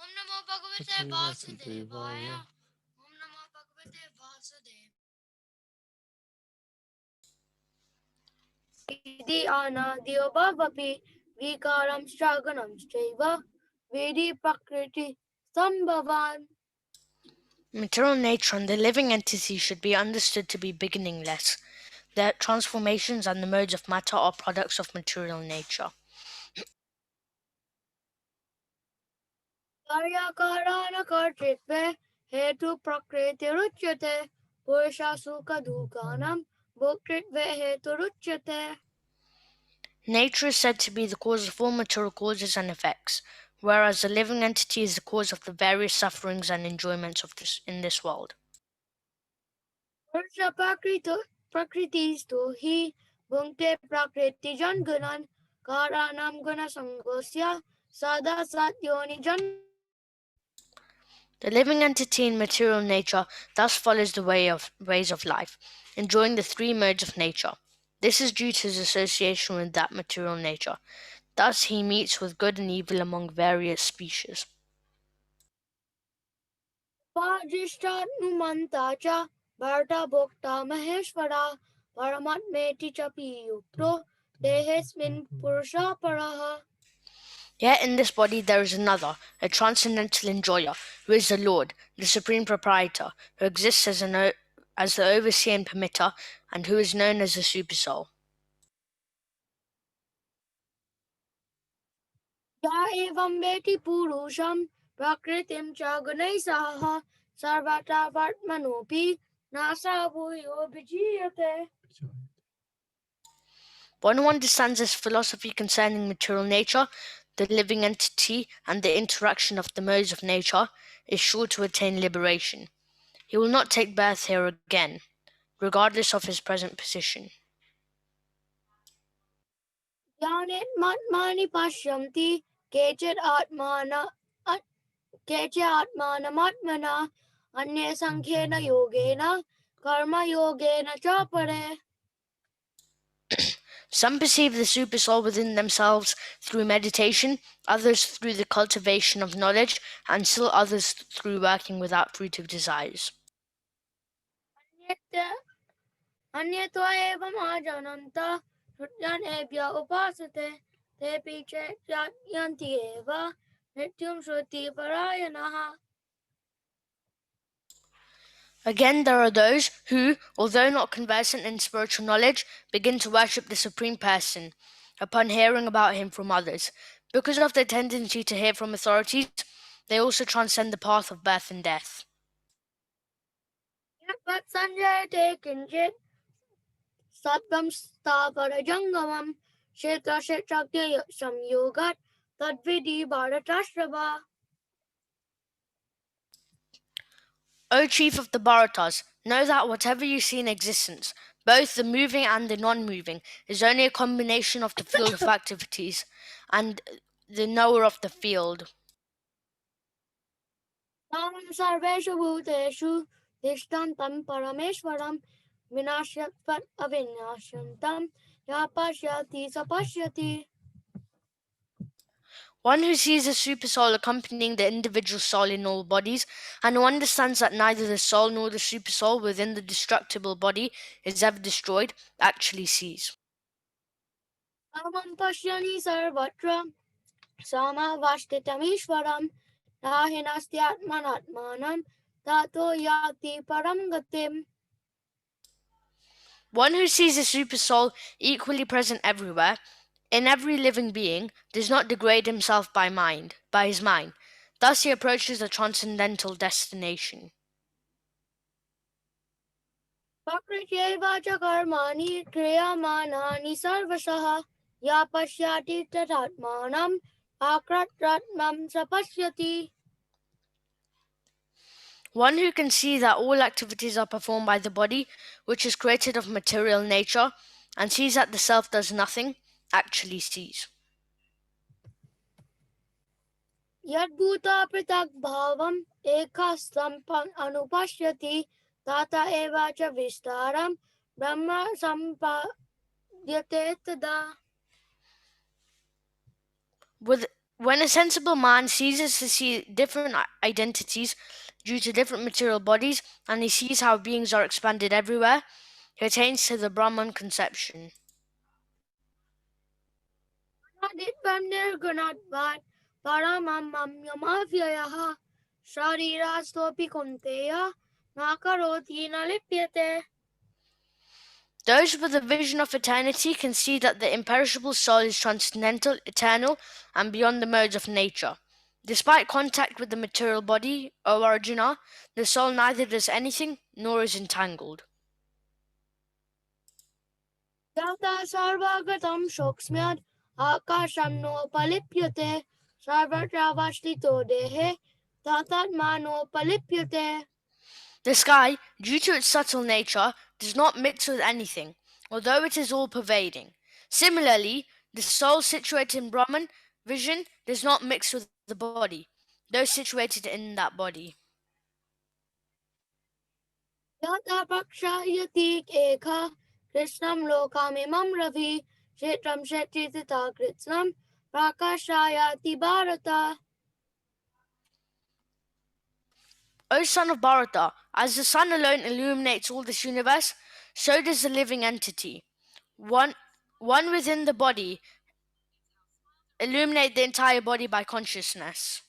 Om Namo Bhagavate Vasudevaya. Om Namo Bhagavate Vasudevaya. Idi Anadyo Bhavapi Vikaram Shaganam Shaiva Vedi Prakriti Sambhavan. Material nature and the living entity should be understood to be beginningless. Their transformations and the modes of matter are products of material nature. Karyakarana Karchitve Hetu Prakriti Ruchyate Purusha Sukha Dukhanam Bhuktritve Hetu Ruchyate. Nature is said to be the cause of all material causes and effects, whereas the living entity is the cause of the various sufferings and enjoyments of in this world. Purusha Prakritistu Hi Bhunkte Prakriti Janganan Karanam Guna Sangosya Sada Satyoni Jan. The living entity in material nature thus follows the ways of life, enjoying the three modes of nature. This is due to his association with that material nature. Thus he meets with good and evil among various species. Pajishtatnumanta cha Bharta Bhokta Maheshwara Paramatmeti cha Piyukto Dehesmin Purusha Paraha. Yet in this body there is another, a transcendental enjoyer, who is the Lord, the supreme proprietor, who exists as the overseer and permitter, and who is known as the Supersoul. Ya evam veti purusham prakritim cha gunai saha sarvata vartmanopi nasa bhuyo vijiyate. One who understands this philosophy concerning material nature, the living entity, and the interaction of the modes of nature, is sure to attain liberation. He will not take birth here again, regardless of his present position. Yanet matmani pashyamti kechet atmana matmana anye sankhena yogena karma yogena cha pare. Some perceive the Supersoul within themselves through meditation, others through the cultivation of knowledge, and still others through working without fruitive desires. Anyatva evam ajananta Rutyan ebhya upasate tepi yanti eva nityam shruti parayanaha. Again, there are those who, although not conversant in spiritual knowledge, begin to worship the Supreme Person upon hearing about him from others. Because of their tendency to hear from authorities, they also transcend the path of birth and death. Yat sanjayate kinchit sattvam sthavara jangamam kshetra kshetrakya samyogat tadvidi bharatashrava. O chief of the Bharatas, know that whatever you see in existence, both the moving and the non-moving, is only a combination of the field of activities and the knower of the field. Tamam sarveshu bhuteshu dishtantam parameshwaram vinashyatvat avinashyantam yapashyati sapashyati. One who sees the supersoul accompanying the individual soul in all bodies, and who understands that neither the soul nor the supersoul within the destructible body is ever destroyed, actually sees. Tamam pashyani sarvatra samavashtitamishwaram nahinasthyatmanatmanam tato yati param gatim. One who sees the supersoul equally present everywhere, in every living being, does not degrade himself by his mind. Thus he approaches the transcendental destination. Prakrityeva cha karmani kriyamanani sarvasah ya pashyati tatatmanam akratratmam sapashyati. One who can see that all activities are performed by the body, which is created of material nature, and sees that the self does nothing, actually sees. Yadbhuta pritak bhavam ekastam anupashyati tata eva cha vistaram brahma sampadhyate tada. When a sensible man ceases to see different identities due to different material bodies, and he sees how beings are expanded everywhere, he attains to the Brahman conception. Aditvanirgunadvat paramamamyamavyayah sharirastopi kunteya nakaroti nalipyate. Those with a vision of eternity can see that the imperishable soul is transcendental, eternal, and beyond the modes of nature. Despite contact with the material body, O Arjuna, the soul neither does anything nor is entangled. Yata sarvagatam shoksmyad akasham no palipyate sarvatravashtito dehe tatatmano palipyate. The sky, due to its subtle nature, does not mix with anything, although it is all pervading. Similarly, the soul situated in Brahman vision does not mix with the body, though situated in that body. Yata pakshayati ekha krishnam lokamimam ravi kshetram shetitita kritsnam prakashayati bharata. O son of Bharata, as the sun alone illuminates all this universe, so does the living entity. One within the body illuminate the entire body by consciousness.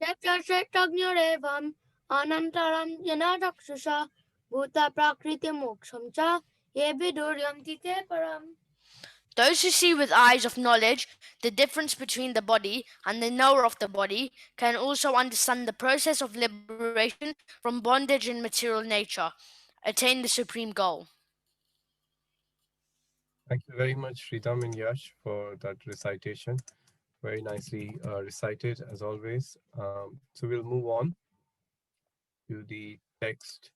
Kshetra kshetrajnarevam anantaram yanadakshisha bhuta prakriti moksham cha ye viduryanti te param. Those who see with eyes of knowledge the difference between the body and the knower of the body can also understand the process of liberation from bondage in material nature, attain the supreme goal. Thank you very much, Sridham and Yash, for that recitation. Very nicely recited, as always. So we'll move on to the text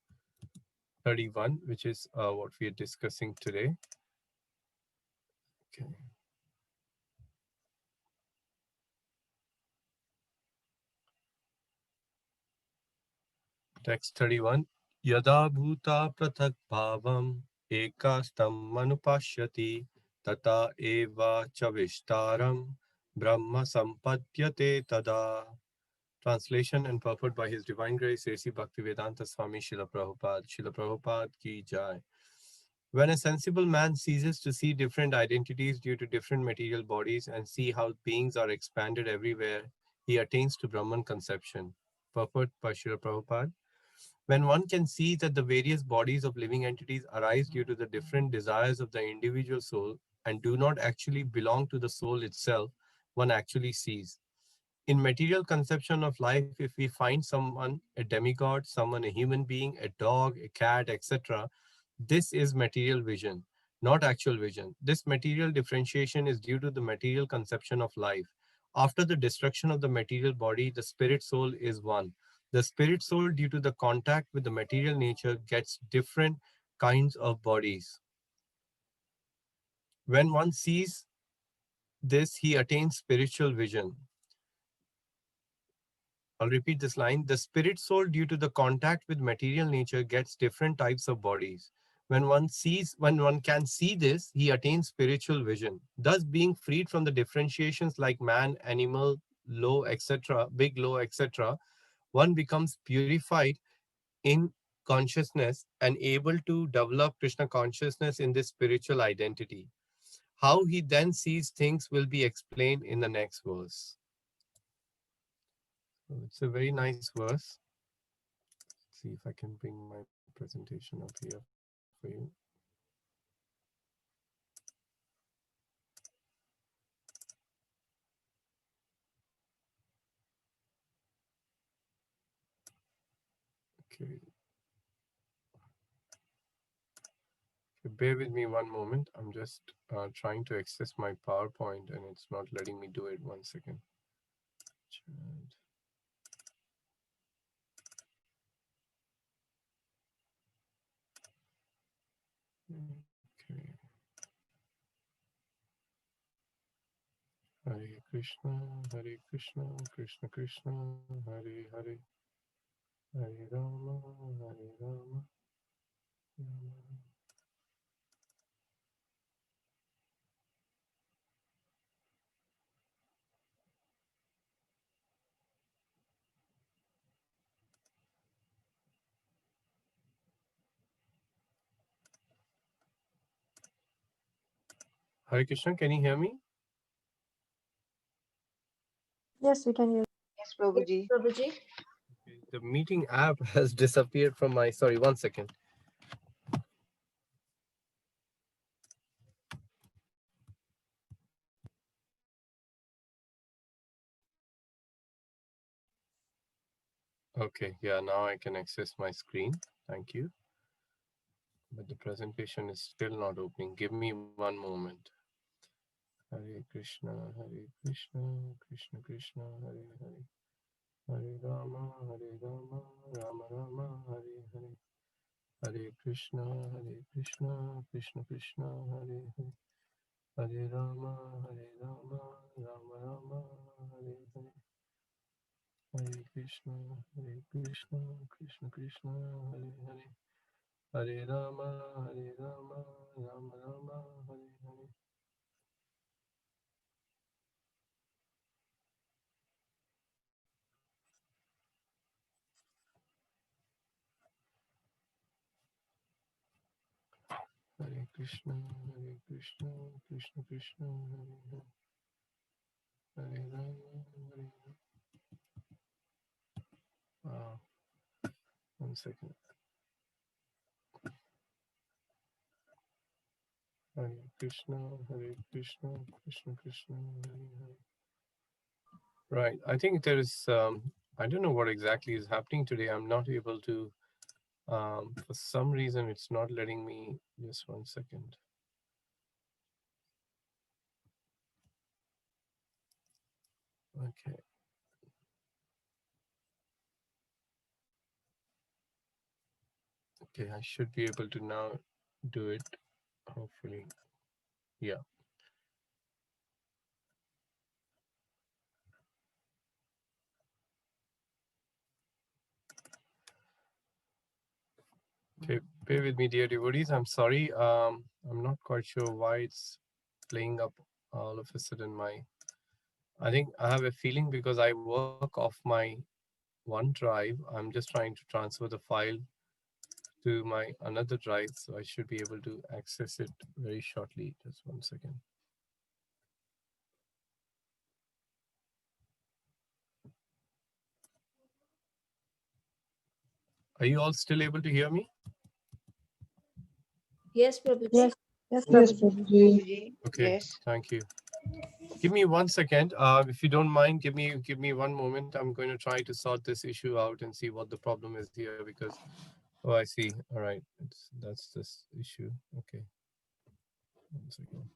31, which is what we are discussing today. Okay. Text 31. Yada bhuta prathak bhavam ekastam manupashyati tata eva chavishtaram brahma sampadyate tada. Translation and purport by His Divine Grace A.C. Bhaktivedanta Swami Srila Prabhupada. Srila Prabhupada ki jai. When a sensible man ceases to see different identities due to different material bodies and see how beings are expanded everywhere, he attains to Brahman conception. Purport by Srila Prabhupada. When one can see that the various bodies of living entities arise due to the different desires of the individual soul and do not actually belong to the soul itself, one actually sees. In material conception of life, if we find someone a demigod, someone a human being, a dog, a cat, etc., this is material vision, not actual vision. This material differentiation is due to the material conception of life. After the destruction of the material body, the spirit soul is one. The spirit soul, due to the contact with the material nature, gets different kinds of bodies. When one sees this, he attains spiritual vision. I'll repeat this line. The spirit soul, due to the contact with material nature, gets different types of bodies. When one can see this, he attains spiritual vision. Thus, being freed from the differentiations like man, animal, low, etc., big, low, etc., one becomes purified in consciousness and able to develop Krishna consciousness in this spiritual identity. How he then sees things will be explained in the next verse. So it's a very nice verse. See if I can bring my presentation up here for you. Okay. Bear with me one moment. I'm just trying to access my PowerPoint and it's not letting me do it. 1 second. Okay. Hare Krishna, Krishna Krishna, Hare Hare, Hare Rama, Hare Rama, Rama. Hare Krishna, can you hear me? Yes, we can hear. Yes, Prabhuji. Prabhuji. The meeting app has disappeared from my. Sorry, 1 second. Okay, yeah, now I can access my screen. Thank you. But the presentation is still not opening. Give me one moment. Hare Krishna, Krishna Krishna, Hare Hare, Hare Rama, Rama Rama, Hare Hare, Hare Krishna, Krishna Krishna, Hare Hare, Hare Rama, Rama Rama, Hare Hare, Hare Krishna, Krishna Krishna, Hare Hare, Hare Rama, Rama Rama, Hare Hare. Hare Krishna, Krishna Krishna, Hare Hare, Hare Rama, Hare Rama. Wow, 1 second. Hare Krishna, Krishna Krishna, Hare Hare. Right. I think there is. I don't know what exactly is happening today. I'm not able to. For some reason, it's not letting me. Just 1 second. Okay. Okay. I should be able to now do it. Hopefully. Yeah. Okay. Bear with me, dear devotees. I'm sorry. I'm not quite sure why it's playing up all of a sudden. I think I have a feeling because I work off my OneDrive. I'm just trying to transfer the file to my another drive, so I should be able to access it very shortly. Just 1 second. Are you all still able to hear me? Yes, Prabhuji. Yes, Prabhuji. Okay, Yes. thank you. Give me 1 second. If you don't mind, give me one moment. I'm going to try to sort this issue out and see what the problem is here because oh, I see. All right, that's this issue. Okay, 1 second.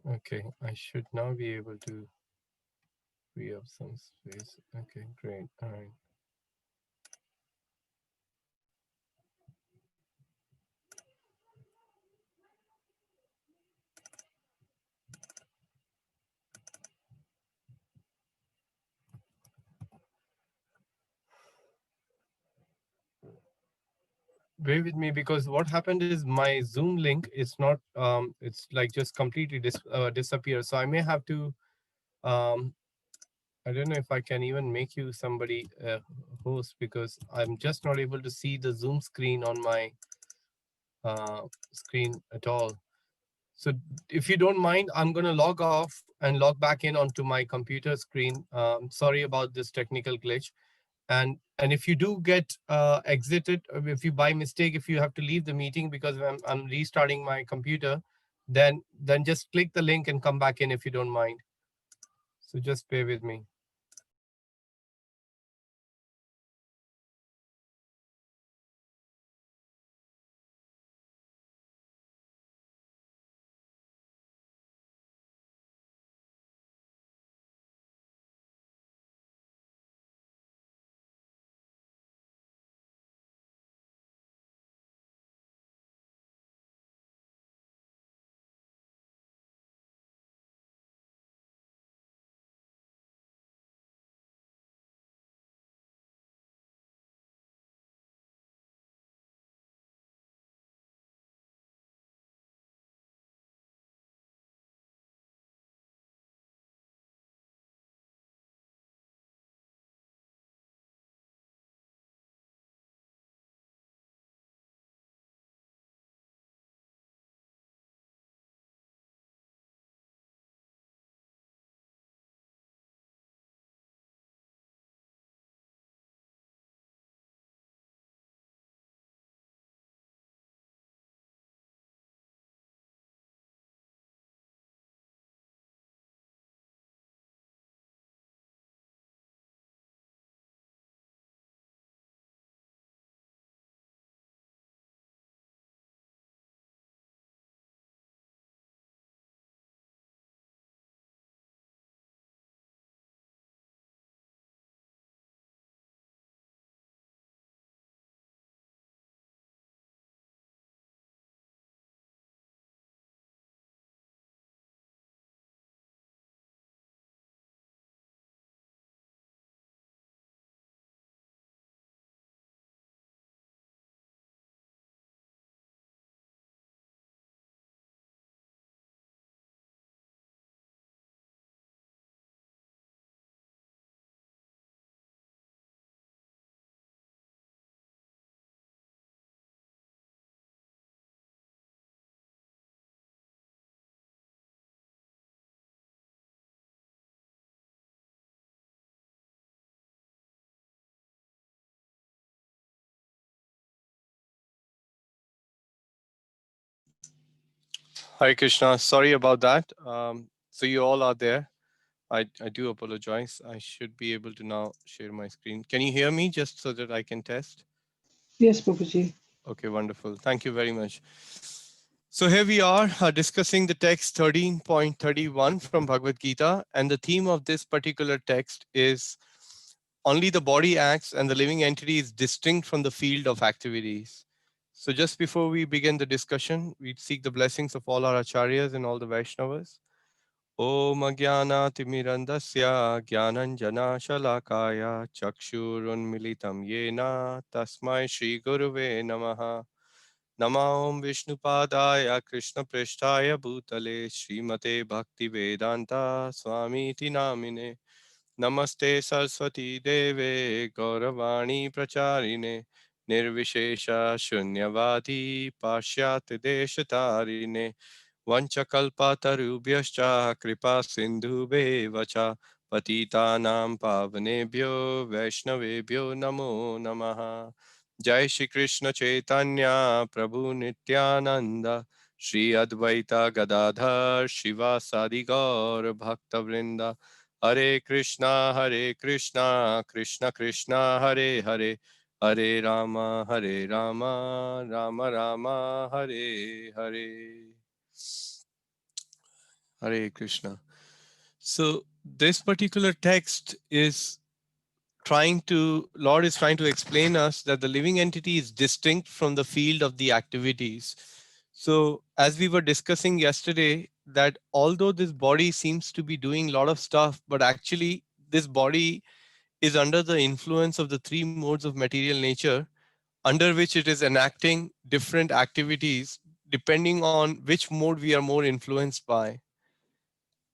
Okay, I should now be able to free up some space. Okay, great. All right. Bear with me because what happened is my Zoom link is not it's like just completely disappear. So I may have to I don't know if I can even make you somebody host because I'm just not able to see the Zoom screen on my screen at all. So if you don't mind, I'm going to log off and log back in onto my computer screen. Sorry about this technical glitch. And if you do get exited, if you by mistake, if you have to leave the meeting because I'm restarting my computer, then just click the link and come back in if you don't mind. So just bear with me. Hare Krishna. Sorry about that. So you all are there. I do apologize. I should be able to now share my screen. Can you hear me just so that I can test? Yes, Prabhuji. Okay, wonderful. Thank you very much. So here we are discussing the text 13.31 from Bhagavad Gita. And the theme of this particular text is only the body acts and the living entity is distinct from the field of activities. So just before we begin the discussion, we seek the blessings of all our acharyas and all the Vaishnavas. Om Ajnana-timirandasya Jnananjana-shalakaya Chakshurunmilitam Yena Tasmai Shri Guruve Namaha. Nama Om Vishnupadaya Krishna Prishtaya Bhutale Srimate Bhakti Vedanta Swami Iti Namine. Namaste Saraswati Deve Gauravani Pracharine Nirvishesha Shunyavadi Pashyat Deshatarine Vanchakalpatarubhyascha Kripa Sindhube Vacha Patitanam Pavanebhyo Vaishnavebhyo Namo Namaha. Jai Shri Krishna Chaitanya Prabhu Nityananda Shri Advaita Gadadhar Shivasadi Gaur Bhakta Vrinda. Hare Krishna, Krishna Krishna, Hare Hare, Hare Rama, Rama Rama, Hare Hare. Hare Krishna. So this particular text is Lord is trying to explain us that the living entity is distinct from the field of the activities. So as we were discussing yesterday, that although this body seems to be doing a lot of stuff, but actually this body is under the influence of the three modes of material nature, under which it is enacting different activities depending on which mode we are more influenced by.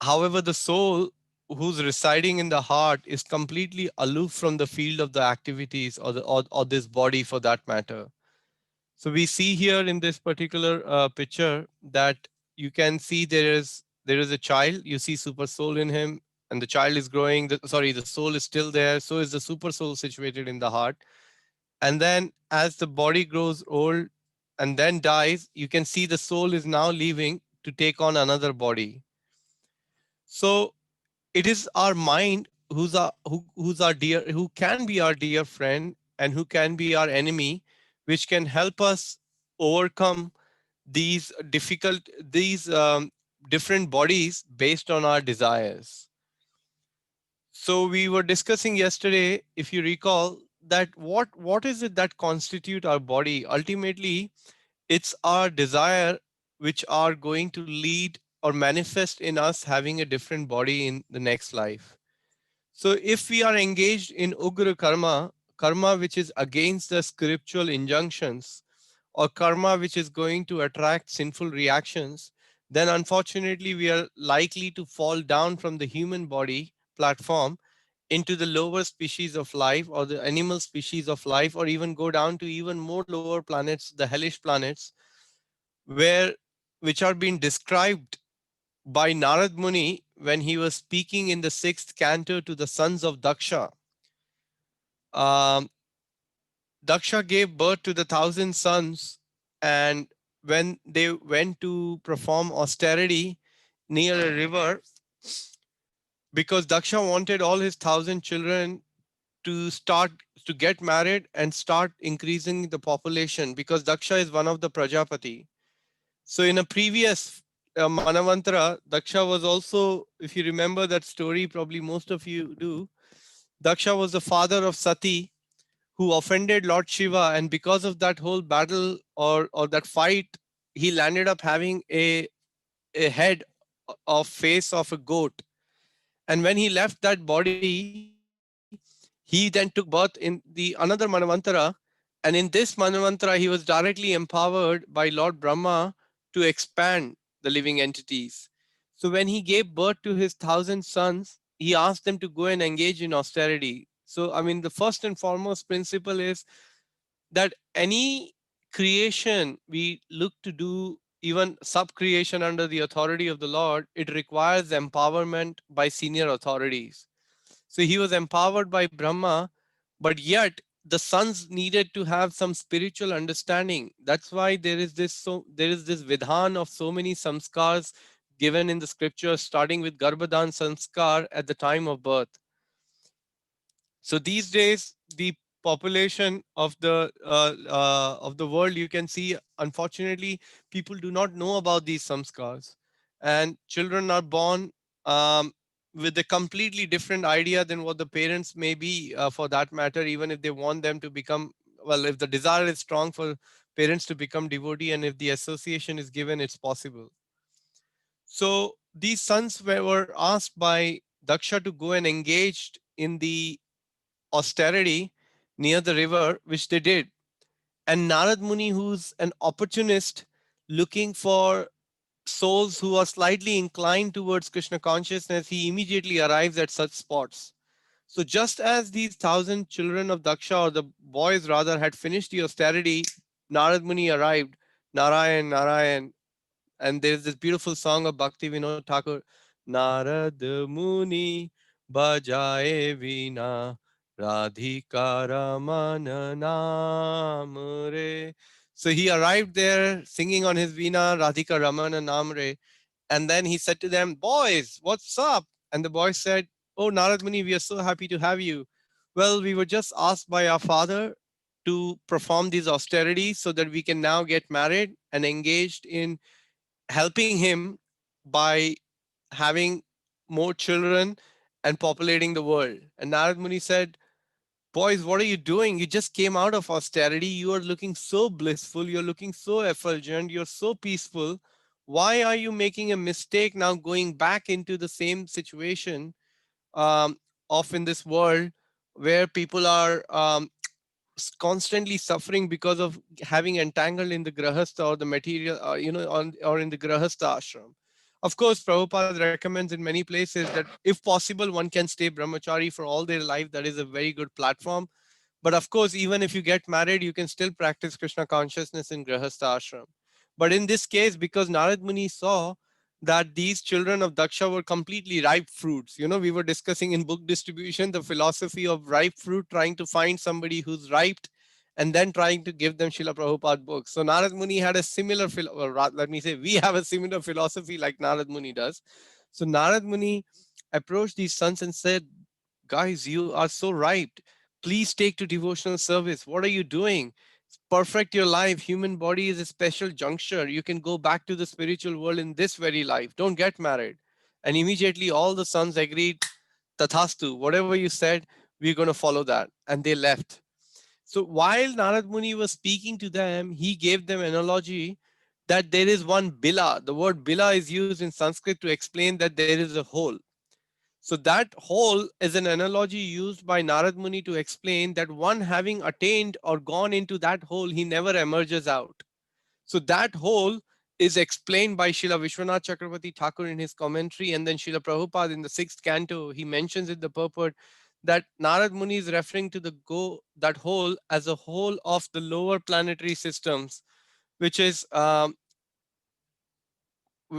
However, the soul who's residing in the heart is completely aloof from the field of the activities or this body for that matter. So we see here in this particular picture that you can see there is a child. You see super soul in him, and the child is growing. The soul is still there. So is the super soul situated in the heart. And then as the body grows old and then dies, you can see the soul is now leaving to take on another body. So it is our mind who's our dear, who can be our dear friend and who can be our enemy, which can help us overcome these different bodies based on our desires. So we were discussing yesterday, if you recall, that what is it that constitute our body? Ultimately, it's our desire which are going to lead or manifest in us having a different body in the next life. So if we are engaged in ugra karma which is against the scriptural injunctions, or karma which is going to attract sinful reactions, then unfortunately we are likely to fall down from the human body platform into the lower species of life or the animal species of life, or even go down to even more lower planets, the hellish planets, which are being described by Narad Muni when he was speaking in the 6th canto to the sons of Daksha. Daksha gave birth to the 1,000 sons, and when they went to perform austerity near a river, because Daksha wanted all his 1,000 children to get married and start increasing the population, because Daksha is one of the Prajapati. So in a previous Manavantara, Daksha was also, if you remember that story, probably most of you do, Daksha was the father of Sati, who offended Lord Shiva, and because of that whole battle or that fight, he landed up having a head of face of a goat. And when he left that body, he then took birth in the another Manavantara. And in this Manavantara, he was directly empowered by Lord Brahma to expand the living entities. So when he gave birth to his 1,000 sons, he asked them to go and engage in austerity. So, I mean, the first and foremost principle is that any creation we look to do, even sub creation under the authority of the Lord, it requires empowerment by senior authorities. So he was empowered by Brahma, but yet the sons needed to have some spiritual understanding. That's why there is this vidhan of so many samskars given in the scripture, starting with Garbhadan samskar at the time of birth. So these days, the population of the world, you can see, unfortunately, people do not know about these samskars, and children are born um, with a completely different idea than what the parents may be, for that matter. Even if they want them to become, well, if the desire is strong for parents to become devotee, and if the association is given, it's possible. So these sons were asked by Daksha to go and engaged in the austerity near the river, which they did. And Narad Muni, who's an opportunist looking for souls who are slightly inclined towards Krishna consciousness, he immediately arrives at such spots. So just as these 1,000 children of Daksha, or the boys rather, had finished the austerity, Narad Muni arrived. Narayan, Narayan. And there's this beautiful song of Bhakti Vinod Thakur, Narad Muni bajaye veena Radhika Ramana Naam Re. So he arrived there singing on his veena Radhika Ramana Naam Re. And then he said to them, boys, what's up? And the boys said, oh, Narad Muni, we are so happy to have you. Well, we were just asked by our father to perform these austerities so that we can now get married and engaged in helping him by having more children and populating the world. And Narad Muni said, boys, what are you doing? You just came out of austerity. You are looking so blissful. You're looking so effulgent. You're so peaceful. Why are you making a mistake now going back into the same situation of in this world where people are constantly suffering because of having entangled in the grahastha or the material, or in the grahastha ashram. Of course, Prabhupada recommends in many places that if possible, one can stay brahmachari for all their life. That is a very good platform. But of course, even if you get married, you can still practice Krishna consciousness in grahastha ashram. But in this case, because Narad Muni saw that these children of Daksha were completely ripe fruits. We were discussing in book distribution the philosophy of ripe fruit, trying to find somebody who's ripe and then trying to give them Srila Prabhupada books. So Narad Muni had a similar, let me say, we have a similar philosophy like Narad Muni does. So Narad Muni approached these sons and said, guys, you are so ripe. Please take to devotional service. What are you doing? Perfect your life. Human body is a special juncture. You can go back to the spiritual world in this very life. Don't get married. And immediately all the sons agreed, Tathastu, whatever you said, we're going to follow that. And they left. So while Narad Muni was speaking to them, he gave them analogy that there is one bila. The word bila is used in Sanskrit to explain that there is a whole. So that whole is an analogy used by Narad Muni to explain that one having attained or gone into that hole, he never emerges out. So that whole is explained by Srila Vishwanath Chakravarti Thakur in his commentary, and then Srila Prabhupada in the 6th canto, he mentions in the purport that Narad Muni is referring to that whole as a whole of the lower planetary systems, which is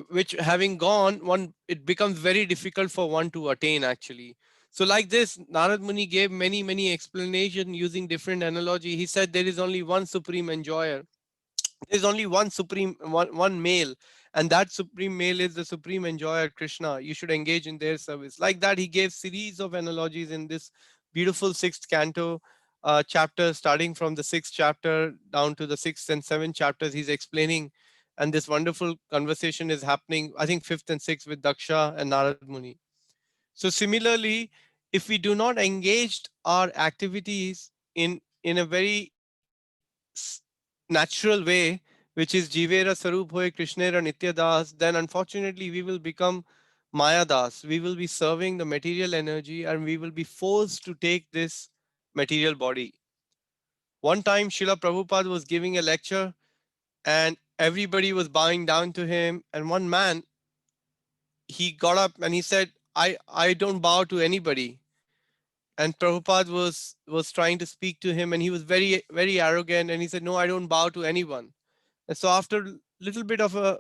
which having gone, it becomes very difficult for one to attain actually. So like this, Narad Muni gave many explanations using different analogy. He said there is only one supreme enjoyer. There's only one male, and that supreme male is the supreme enjoyer, Krishna. You should engage in their service. Like that, he gave series of analogies in this beautiful 6th canto chapter, starting from the 6th chapter down to the 6th and 7th chapters. He's explaining, and this wonderful conversation is happening, I think 5th and 6th with Daksha and Narad Muni. So similarly, if we do not engage our activities in a very natural way, which is Jivera Sarup Hoy Krishnera Nitya Das, then unfortunately we will become Maya Das. We will be serving the material energy and we will be forced to take this material body. One time Srila Prabhupada was giving a lecture and everybody was bowing down to him. And one man, he got up and he said, I don't bow to anybody. And Prabhupada was trying to speak to him and he was very arrogant. And he said, no, I don't bow to anyone. And so after a little bit of a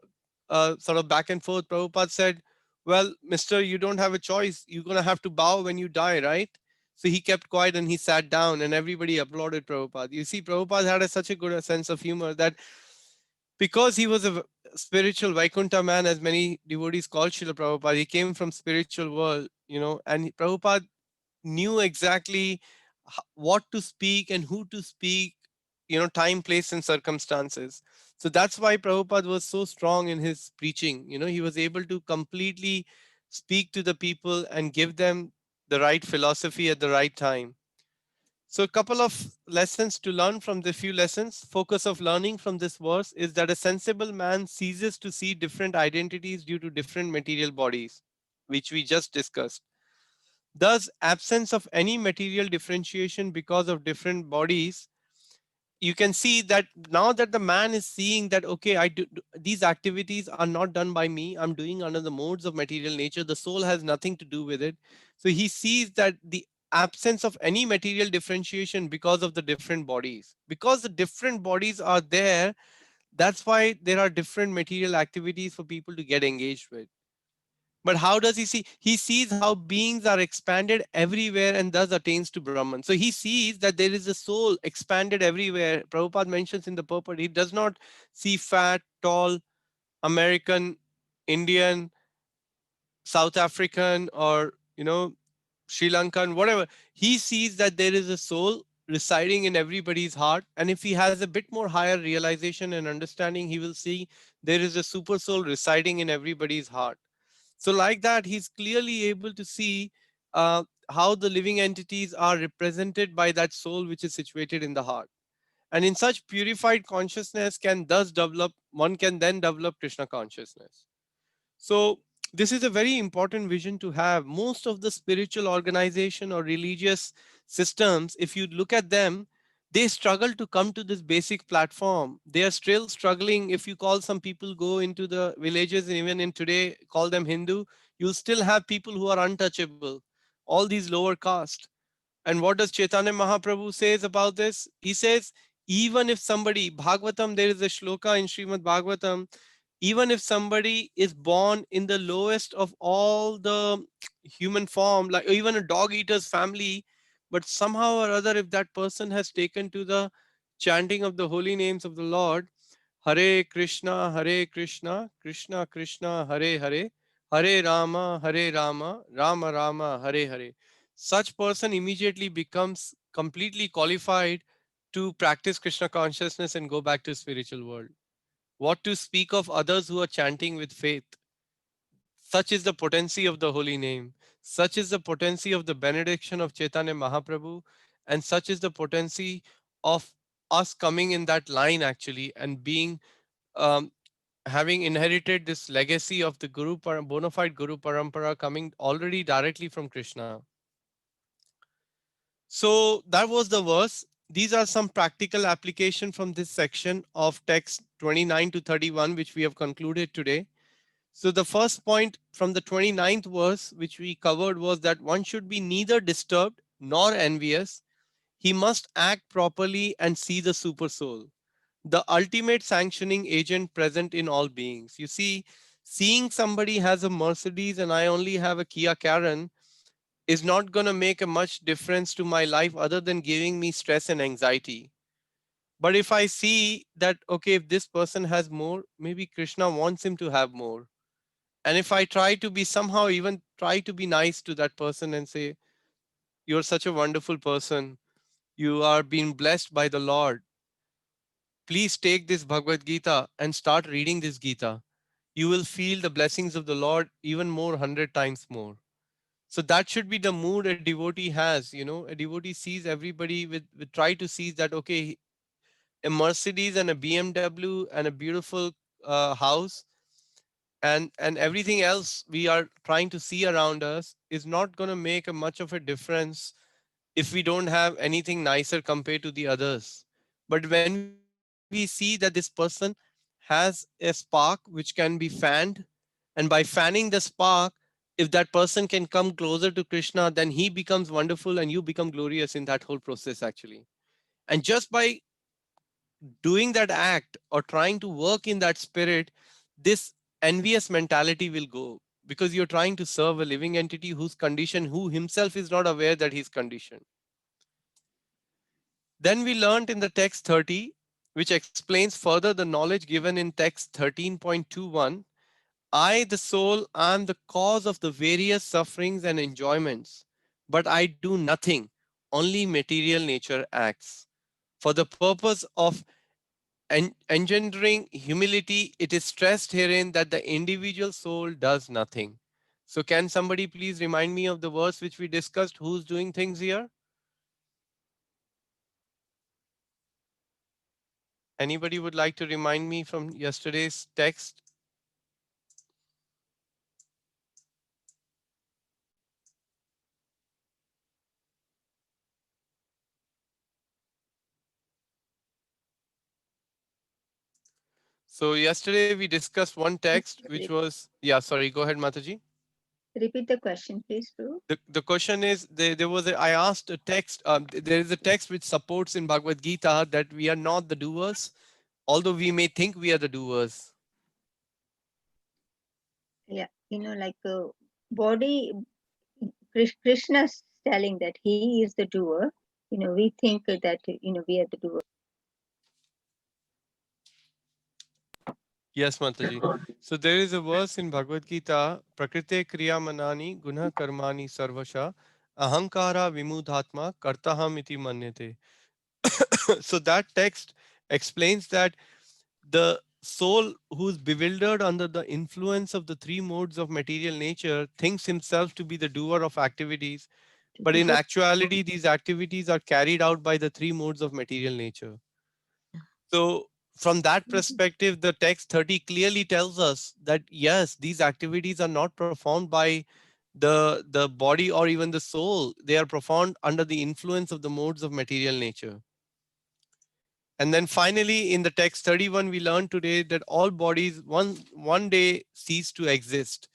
sort of back and forth, Prabhupada said, well, mister, you don't have a choice. You're going to have to bow when you die, right? So he kept quiet and he sat down and everybody applauded Prabhupada. You see, Prabhupada had such a good sense of humor that because he was a spiritual Vaikuntha man, as many devotees call Srila Prabhupada, he came from spiritual world, and Prabhupada knew exactly what to speak and who to speak, time, place, and circumstances. So that's why Prabhupada was so strong in his preaching. He was able to completely speak to the people and give them the right philosophy at the right time. So a couple of lessons to learn from the few lessons. Focus of learning from this verse is that a sensible man ceases to see different identities due to different material bodies, which we just discussed. Thus, absence of any material differentiation because of different bodies, you can see that now that the man is seeing that, okay, these activities are not done by me, I'm doing under the modes of material nature, the soul has nothing to do with it. So he sees that the absence of any material differentiation because of the different bodies, because the different bodies are there, that's why there are different material activities for people to get engaged with. But how does he see? He sees how beings are expanded everywhere and thus attains to Brahman. So he sees that there is a soul expanded everywhere. Prabhupada mentions in the purport, he does not see fat, tall, American, Indian, South African, or, Sri Lankan, whatever. He sees that there is a soul residing in everybody's heart. And if he has a bit more higher realization and understanding, he will see there is a super soul residing in everybody's heart. So like that, he's clearly able to see how the living entities are represented by that soul which is situated in the heart. And in such purified consciousness one can then develop Krishna consciousness. So this is a very important vision to have. Most of the spiritual organization or religious systems, if you look at them, they struggle to come to this basic platform. They are still struggling. If you call some people, go into the villages, and even in today, call them Hindu, you'll still have people who are untouchable, all these lower caste. And what does Chaitanya Mahaprabhu says about this? He says, even if somebody, Bhagavatam, there is a shloka in Srimad Bhagavatam, even if somebody is born in the lowest of all the human form, like even a dog eater's family, but somehow or other, if that person has taken to the chanting of the holy names of the Lord, Hare Krishna, Krishna Krishna, Hare Hare, Hare Rama, Rama Rama, Hare Hare. Such person immediately becomes completely qualified to practice Krishna consciousness and go back to spiritual world. What to speak of others who are chanting with faith? Such is the potency of the holy name. Such is the potency of the benediction of Chaitanya Mahaprabhu. And such is the potency of us coming in that line actually and being um, having inherited this legacy of the bona fide Guru Parampara coming already directly from Krishna. So that was the verse. These are some practical application from this section of text 29 to 31, which we have concluded today. So the first point from the 29th verse, which we covered, was that one should be neither disturbed nor envious. He must act properly and see the super soul, the ultimate sanctioning agent present in all beings. You see, seeing somebody has a Mercedes and I only have a Kia Karen is not going to make a much difference to my life other than giving me stress and anxiety. But if I see that, okay, if this person has more, maybe Krishna wants him to have more. And if I try to be somehow even try to be nice to that person and say, you're such a wonderful person, you are being blessed by the Lord, please take this Bhagavad Gita and start reading this Gita. You will feel the blessings of the Lord even more, 100 times more. So that should be the mood a devotee has. A devotee sees everybody with try to see that, okay, a Mercedes and a BMW and a beautiful house and everything else we are trying to see around us is not going to make a much of a difference if we don't have anything nicer compared to the others. But when we see that this person has a spark which can be fanned, and by fanning the spark, if that person can come closer to Krishna, then he becomes wonderful and you become glorious in that whole process actually. And just by doing that act or trying to work in that spirit, this envious mentality will go. because you're trying to serve a living entity whose condition, who himself is not aware that he's conditioned. Then we learned in the text 30, which explains further the knowledge given in text 13.21. I, the soul, am the cause of the various sufferings and enjoyments, but I do nothing. Only material nature acts. For the purpose of engendering humility, it is stressed herein that the individual soul does nothing. So can somebody please remind me of the verse which we discussed? Who's doing things here? Anybody would like to remind me from yesterday's text? So yesterday we discussed one text which was, yeah, sorry, go ahead, Mataji. Repeat the question, please, Prabhu. The question is, there was I asked a text, there is a text which supports in Bhagavad Gita that we are not the doers, although we may think we are the doers. Yeah, like body, Krishna's telling that he is the doer. We think that, we are the doer. Yes, Mataji. So there is a verse in Bhagavad Gita, Prakrite Kriya Manani Guna Karmani Sarvasha Ahankara Vimudhatma Kartaham iti manyate. So that text explains that the soul who's bewildered under the influence of the three modes of material nature thinks himself to be the doer of activities, but in actuality, these activities are carried out by the three modes of material nature. So from that perspective, the text 30 clearly tells us that yes, these activities are not performed by the body or even the soul. They are performed under the influence of the modes of material nature. And then finally, in the text 31, we learned today that all bodies one day cease to exist.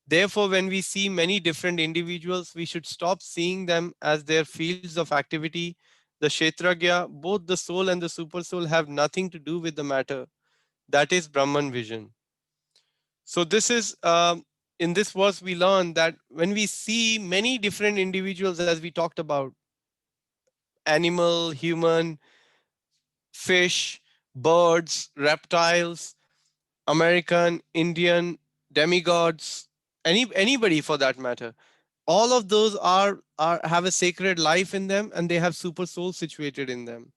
Therefore, when we see many different individuals, we should stop seeing them as their fields of activity. The Kshetragya, both the soul and the super soul, have nothing to do with the matter. That is Brahman vision. So this is, in this verse, we learn that when we see many different individuals, as we talked about, animal, human, fish, birds, reptiles, American, Indian, demigods, anybody for that matter. All of those are have a sacred life in them, and they have super soul situated in them.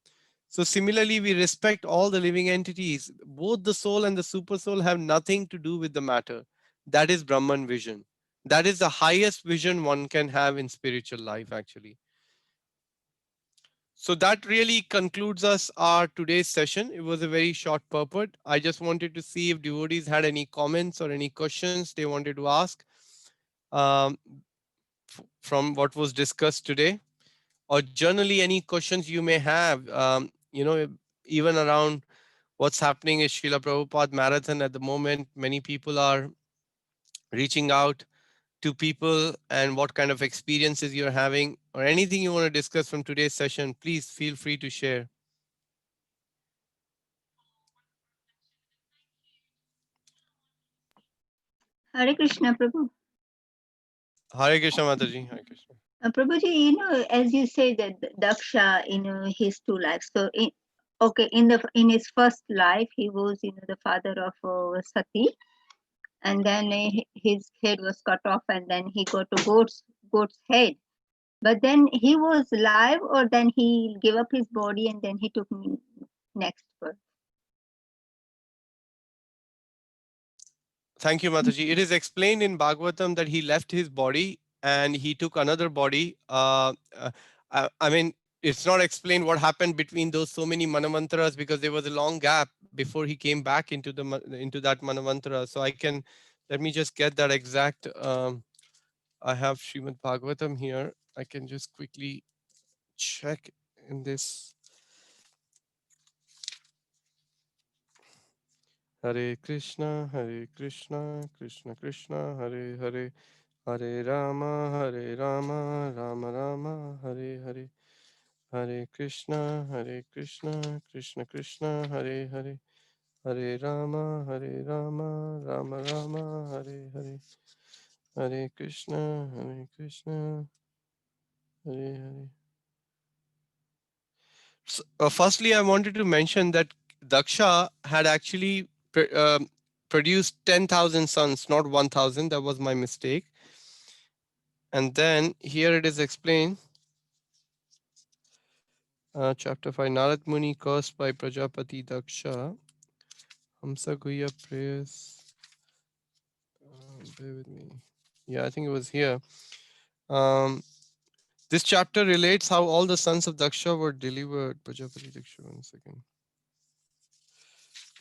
So similarly, we respect all the living entities. Both the soul and the super soul have nothing to do with the matter. That is Brahman vision. That is the highest vision one can have in spiritual life, actually. So that really concludes us our today's session. It was a very short purport. I just wanted to see if devotees had any comments or any questions they wanted to ask um, from what was discussed today, or generally any questions you may have, even around what's happening is Srila Prabhupada Marathon at the moment. Many people are reaching out to people and what kind of experiences you're having, or anything you want to discuss from today's session, please feel free to share. Hare Krishna, Prabhu. Hare Krishna, Mataji. Hare Krishna. Prabhuji, as you say that Daksha, his two lives. So, in his first life, he was, the father of Sati, and then his head was cut off, and then he got a goat's head. But then he was alive, or then he gave up his body, and then he took next birth. Thank you, Mataji. It is explained in Bhagavatam that he left his body and he took another body. I mean, it's not explained what happened between those so many Manavantras, because there was a long gap before he came back into that Manavantara. So let me just get that exact. I have Srimad Bhagavatam here. I can just quickly check in this. Hare Krishna, Krishna Krishna, Hare Hare. Hare Rama, Rama Rama, Hare Hare. Hare Krishna, Krishna Krishna, Hare Hare. Hare Rama, Rama Rama, Hare Hare. Hare Krishna, Hare Krishna, Hare Hare. So, firstly, I wanted to mention that Daksha had actually produced 10,000 sons, not 1,000. That was my mistake. And then here it is explained. Chapter 5, Narad Muni cursed by Prajapati Daksha. Hamsa Guhya prayers. Bear with me. Yeah, I think it was here. This chapter relates how all the sons of Daksha were delivered. Prajapati Daksha, 1 second.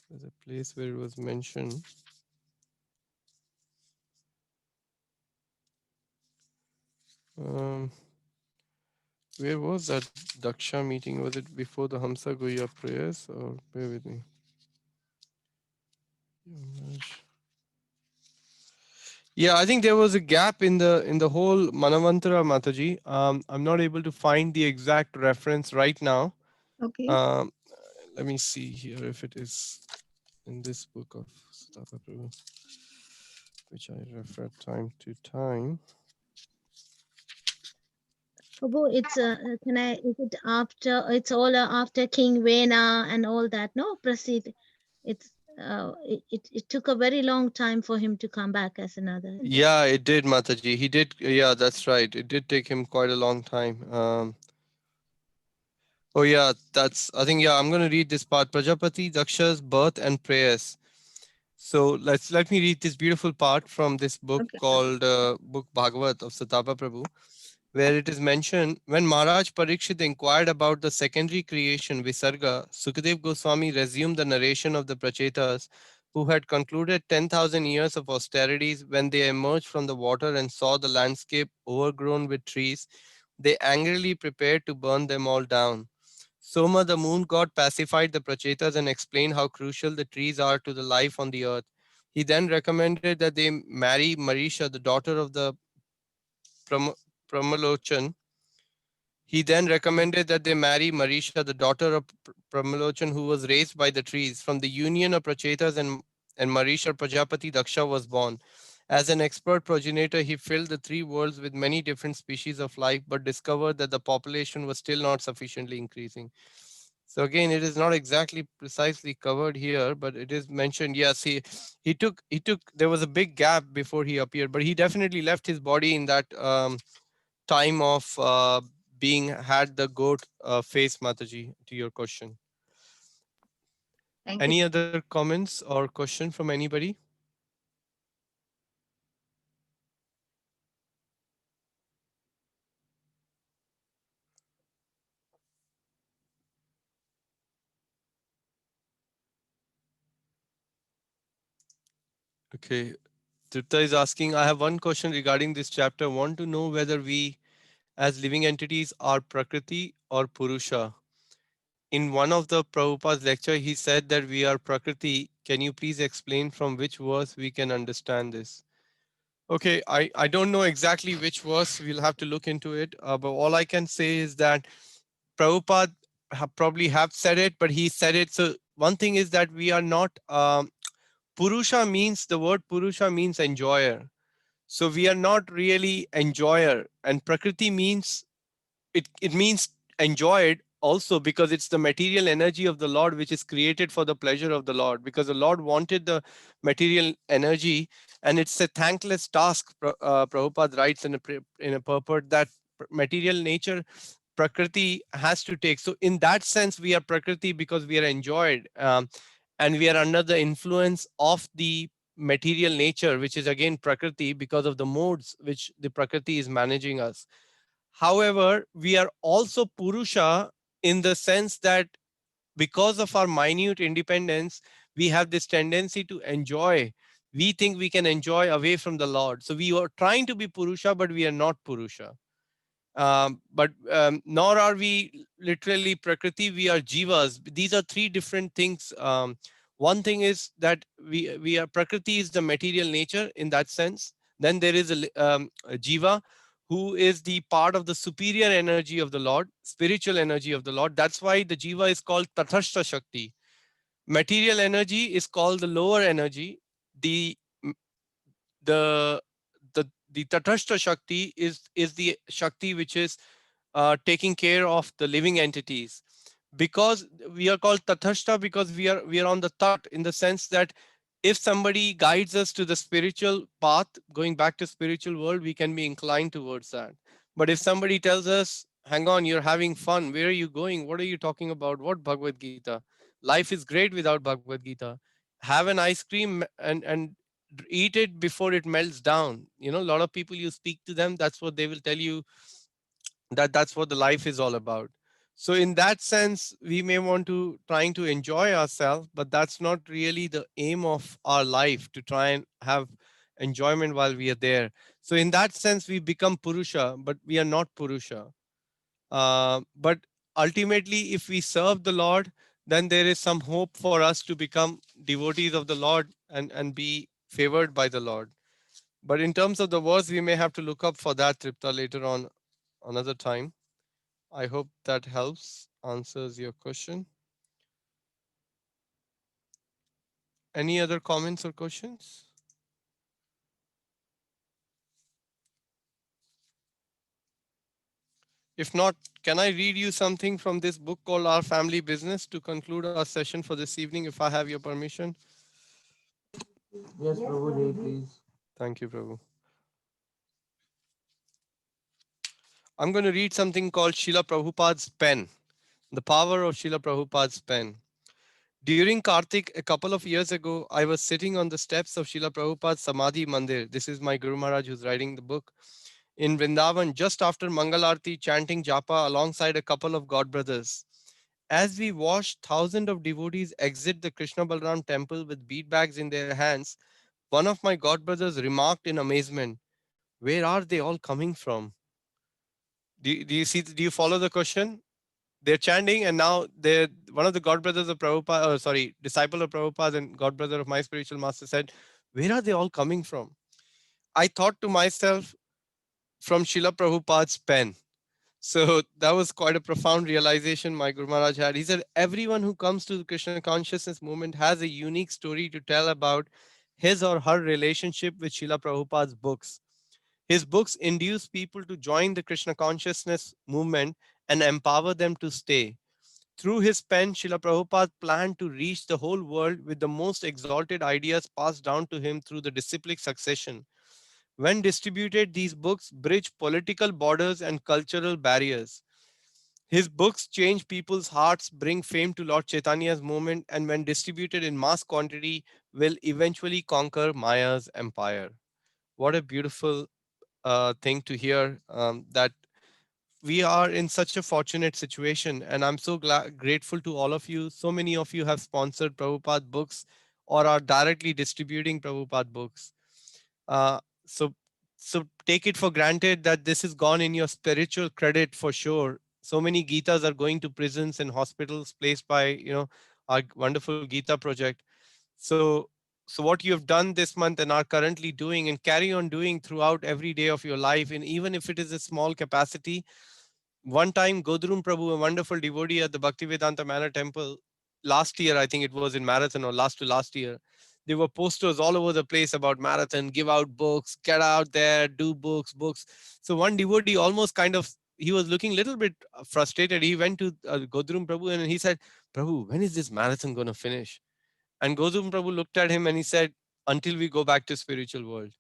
There's a place where it was mentioned. Where was that Daksha meeting? Was it before the Hamsa Guhya prayers? Or bear with me. Yeah, I think there was a gap in the whole Manavantara, Mataji. I'm not able to find the exact reference right now. Okay. Let me see here if it is in this book of Sutapa Prabhu, which I refer time to time. Prabhu, it's can I? Is it after? It's all after King Vena and all that. No, proceed. It's it took a very long time for him to come back as another. Yeah, it did, Mataji. He did. Yeah, that's right. It did take him quite a long time. Oh yeah, that's. I think yeah. I'm going to read this part. Prajapati Daksha's birth and prayers. So let me read this beautiful part from this book Okay. called Book Bhagavat of Satapa Prabhu, where it is mentioned when Maharaj Parikshit inquired about the secondary creation Visarga, Sukadev Goswami resumed the narration of the Prachetas who had concluded 10,000 years of austerities. When they emerged from the water and saw the landscape overgrown with trees, they angrily prepared to burn them all down. Soma, the moon god, pacified the Prachetas and explained how crucial the trees are to the life on the earth. He then recommended that they marry Marisha, the daughter of the Pramalochan. He then recommended that they marry Marisha, the daughter of Pramalochan, who was raised by the trees. From the union of Prachetas and Marisha, Prajapati Daksha was born. As an expert progenitor, he filled the three worlds with many different species of life, but discovered that the population was still not sufficiently increasing. So again, it is not exactly precisely covered here, but it is mentioned. Yes, he took. There was a big gap before he appeared, but he definitely left his body in that time of being had the goat face, Mataji. To your question, Thank any you. other comments or question from anybody? Okay, Tripta is asking, I have one question regarding this chapter. Want to know whether we as living entities are Prakriti or Purusha. In one of the Prabhupada's lecture, he said that we are Prakriti. Can you please explain from which verse we can understand this? Okay, I don't know exactly which verse. We'll have to look into it. But all I can say is that Prabhupada probably have said it, but he said it. So one thing is that we are not, Purusha means, the word Purusha means enjoyer. So we are not really enjoyer, and Prakriti means, it means enjoyed also, because it's the material energy of the Lord which is created for the pleasure of the Lord, because the Lord wanted the material energy, and it's a thankless task. Prabhupada writes in a purport that material nature Prakriti has to take. So in that sense, we are Prakriti because we are enjoyed, and we are under the influence of the material nature, which is again Prakriti, because of the modes which the Prakriti is managing us. However, we are also Purusha in the sense that because of our minute independence, we have this tendency to enjoy. We think we can enjoy away from the Lord. So we are trying to be Purusha, but we are not Purusha. But nor are we literally Prakriti, we are Jivas. These are three different things. One thing is that we are Prakriti is the material nature in that sense. Then there is a Jiva, who is the part of the superior energy of the Lord, spiritual energy of the Lord. That's why the Jiva is called Tathastha Shakti. Material energy is called the lower energy. The The Tatashta Shakti is the Shakti which is taking care of the living entities. Because we are called Tathashta, because we are on the Tat, in the sense that if somebody guides us to the spiritual path, going back to spiritual world, we can be inclined towards that. But if somebody tells us, hang on, you're having fun, where are you going? What are you talking about? What Bhagavad Gita? Life is great without Bhagavad Gita. Have an ice cream and eat it before it melts down. A lot of people, you speak to them, that's what they will tell you, that's what the life is all about. So in that sense, we may want to trying to enjoy ourselves, but that's not really the aim of our life, to try and have enjoyment while we are there. So in that sense, we become Purusha, but we are not Purusha. But ultimately, if we serve the Lord, then there is some hope for us to become devotees of the Lord and be favored by the Lord. But in terms of the verse, we may have to look up for that, Tripta, later on another time. I hope that helps, answers your question. Any other comments or questions? If not, can I read you something from this book called Our Family Business to conclude our session for this evening, if I have your permission? Yes, Prabhuji, please. Thank you, Prabhu. I'm going to read something called Srila Prabhupada's pen, the power of Srila Prabhupada's pen. During Kartik, a couple of years ago, I was sitting on the steps of Srila Prabhupada's Samadhi Mandir. This is my Guru Maharaj who's writing the book. In Vrindavan, just after Mangalarti, chanting japa alongside a couple of god brothers. As we watched thousands of devotees exit the Krishna Balram temple with bead bags in their hands, one of my god brothers remarked in amazement, "Where are they all coming from?" Do you see? Do you follow the question? They're chanting, and now they're one of the god brothers of Prabhupada, sorry, disciple of Prabhupada and god brother of my spiritual master said, "Where are they all coming from?" I thought to myself, from Srila Prabhupada's pen. So that was quite a profound realization my Guru Maharaj had. He said, everyone who comes to the Krishna consciousness movement has a unique story to tell about his or her relationship with Srila Prabhupada's books. His books induce people to join the Krishna consciousness movement and empower them to stay. Through his pen, Srila Prabhupada planned to reach the whole world with the most exalted ideas passed down to him through the disciplic succession. When distributed, these books bridge political borders and cultural barriers. His books change people's hearts, bring fame to Lord Chaitanya's movement, and when distributed in mass quantity, will eventually conquer Maya's empire. What a beautiful thing to hear, that we are in such a fortunate situation. And I'm so grateful to all of you. So many of you have sponsored Prabhupada books or are directly distributing Prabhupada books. Uh, so so take it for granted that this is gone in your spiritual credit for sure. So many Gitas are going to prisons and hospitals placed by our wonderful Gita project. So so what you have done this month and are currently doing and carry on doing throughout every day of your life, and even if it is a small capacity. One time, Godrum Prabhu, a wonderful devotee at the Bhaktivedanta Manor Temple, last year, I think it was in Marathon or last to last year, there were posters all over the place about marathon, give out books, get out there, do books. So one devotee almost kind of, he was looking a little bit frustrated. He went to Godrum Prabhu and he said, Prabhu, when is this marathon going to finish? And Godrum Prabhu looked at him and he said, until we go back to spiritual world.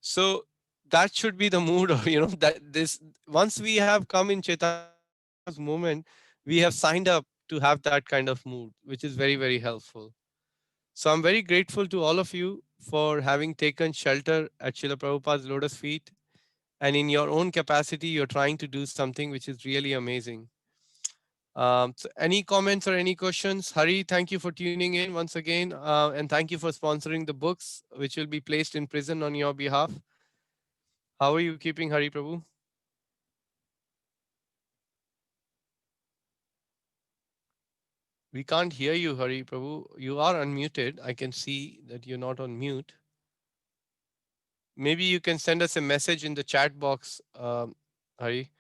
So that should be the mood of, that this, once we have come in Chaitanya's movement, we have signed up to have that kind of mood, which is very, very helpful. So I'm very grateful to all of you for having taken shelter at Srila Prabhupada's lotus feet. And in your own capacity, you're trying to do something which is really amazing. So any comments or any questions? Hari, thank you for tuning in once again. And thank you for sponsoring the books, which will be placed in prison on your behalf. How are you keeping, Hari Prabhu? We can't hear you, Hari Prabhu. You are unmuted. I can see that you're not on mute. Maybe you can send us a message in the chat box, Hari,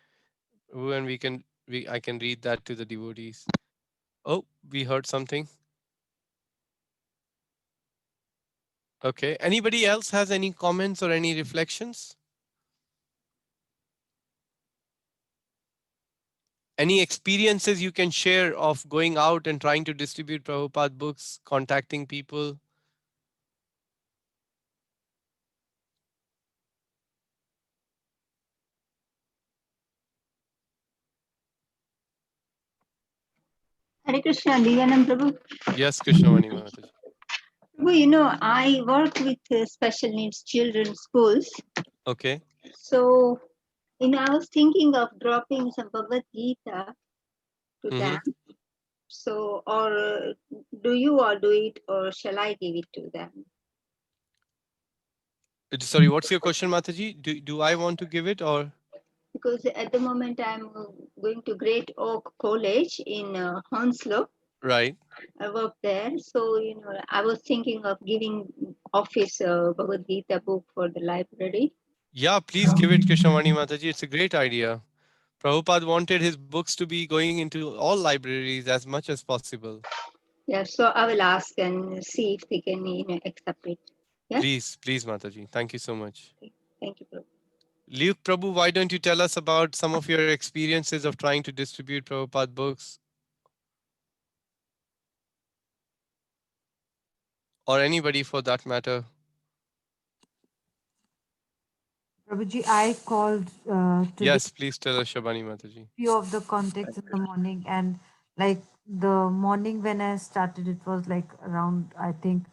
and I can read that to the devotees. Oh, we heard something. Okay. Anybody else has any comments or any reflections? Any experiences you can share of going out and trying to distribute Prabhupada books, contacting people? Hare Krishna, Divanam Prabhu. Yes, Krishnavani Mataji. Prabhu, you know, I work with special needs children schools. Okay. So, you know, I was thinking of dropping some Bhagavad Gita to Mhm. them. So, or do you all do it, or shall I give it to them? Sorry, what's your question, Mataji? Do I want to give it or? Because at the moment I'm going to Great Oak College in Hounslow. Right. I work there. So, you know, I was thinking of giving office Bhagavad Gita book for the library. Yeah, please give it, Krishnavani Mataji. It's a great idea. Prabhupada wanted his books to be going into all libraries as much as possible. Yeah, so I will ask and see if they can, you know, accept it. Yeah. Please, Mataji. Thank you so much. Thank you, Prabhu. Luke Prabhu, why don't you tell us about some of your experiences of trying to distribute Prabhupada books? Or anybody for that matter. Prabhuji, I called today Yes, please tell us, Shabani Mataji. few of the contacts in the morning, and like the morning when I started, it was like around I think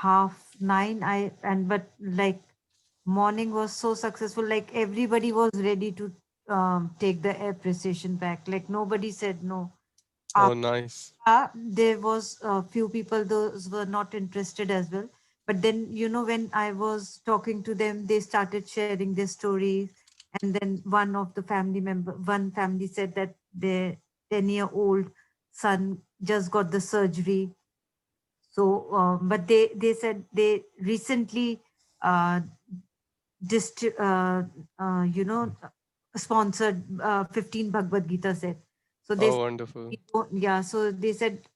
9:30. But like morning was so successful, like everybody was ready to take the appreciation back. Like nobody said no. Oh, nice. There was a few people those were not interested as well, but then when I was talking to them, they started sharing their stories. And then one family said that their 10-year-old son just got the surgery. So but they said they recently uh, you know sponsored 15 Bhagavad Gita set. So they Oh, wonderful. yeah, so they said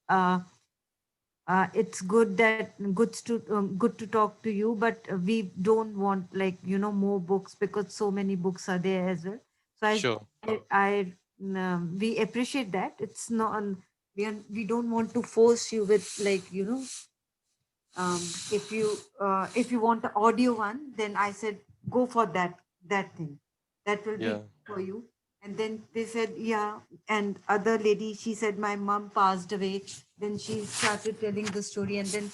it's good to talk to you, but we don't want like more books, because so many books are there as well. So Sure. we appreciate that. It's not we don't want to force you with like um, if you want the audio one, then I said go for that thing. That will be Yeah. for you. And then they said, yeah. And other lady, she said my mom passed away. Then she started telling the story, and then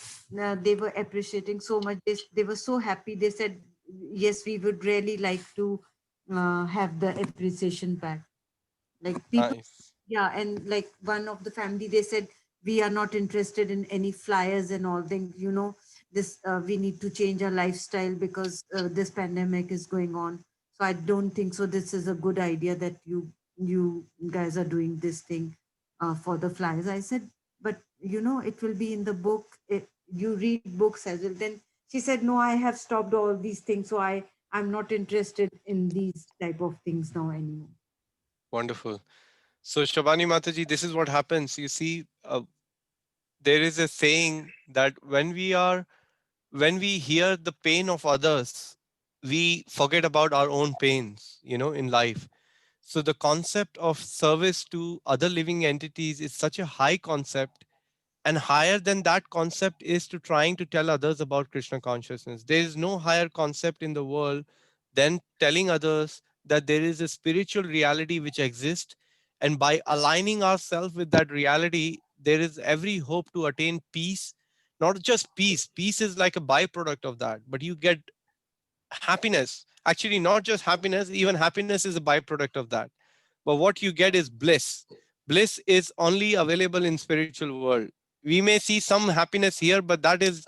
they were appreciating so much. They were so happy. They said, yes, we would really like to have the appreciation back. Like people, Nice. yeah. And like one of the family, they said we are not interested in any flyers and all. Then this we need to change our lifestyle because this pandemic is going on. So I don't think so this is a good idea that you guys are doing this thing for the flyers. I said, but it will be in the book. You read books as well. Then she said, no, I have stopped all these things, so I'm not interested in these type of things now anymore. Wonderful. So, Shabani Mataji, this is what happens. You see, there is a saying that when we hear the pain of others, we forget about our own pains, in life. So the concept of service to other living entities is such a high concept, and higher than that concept is to trying to tell others about Krishna consciousness. There is no higher concept in the world than telling others that there is a spiritual reality which exists, and by aligning ourselves with that reality, there is every hope to attain peace. Not just peace is like a byproduct of that, but you get happiness. Actually, not just happiness, even happiness is a byproduct of that. But what you get is bliss. Bliss is only available in spiritual world. We may see some happiness here, but that is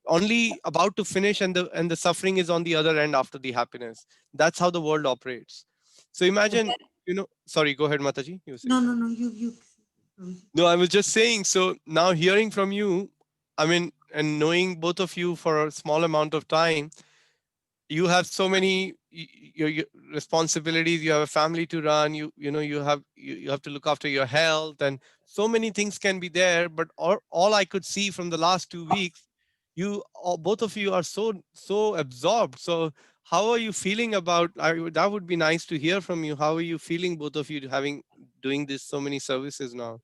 only about to finish, and the suffering is on the other end after the happiness. That's how the world operates. So imagine, sorry, go ahead, Mataji. You were saying. No, you. No, I was just saying, so now hearing from you, I mean, and knowing both of you for a small amount of time, you have so many your responsibilities. You have a family to run. You have to look after your health, and so many things can be there. But all I could see from the last 2 weeks, both of you are so absorbed. So how are you feeling about, that would be nice to hear from you. How are you feeling, both of you, having doing this so many services now?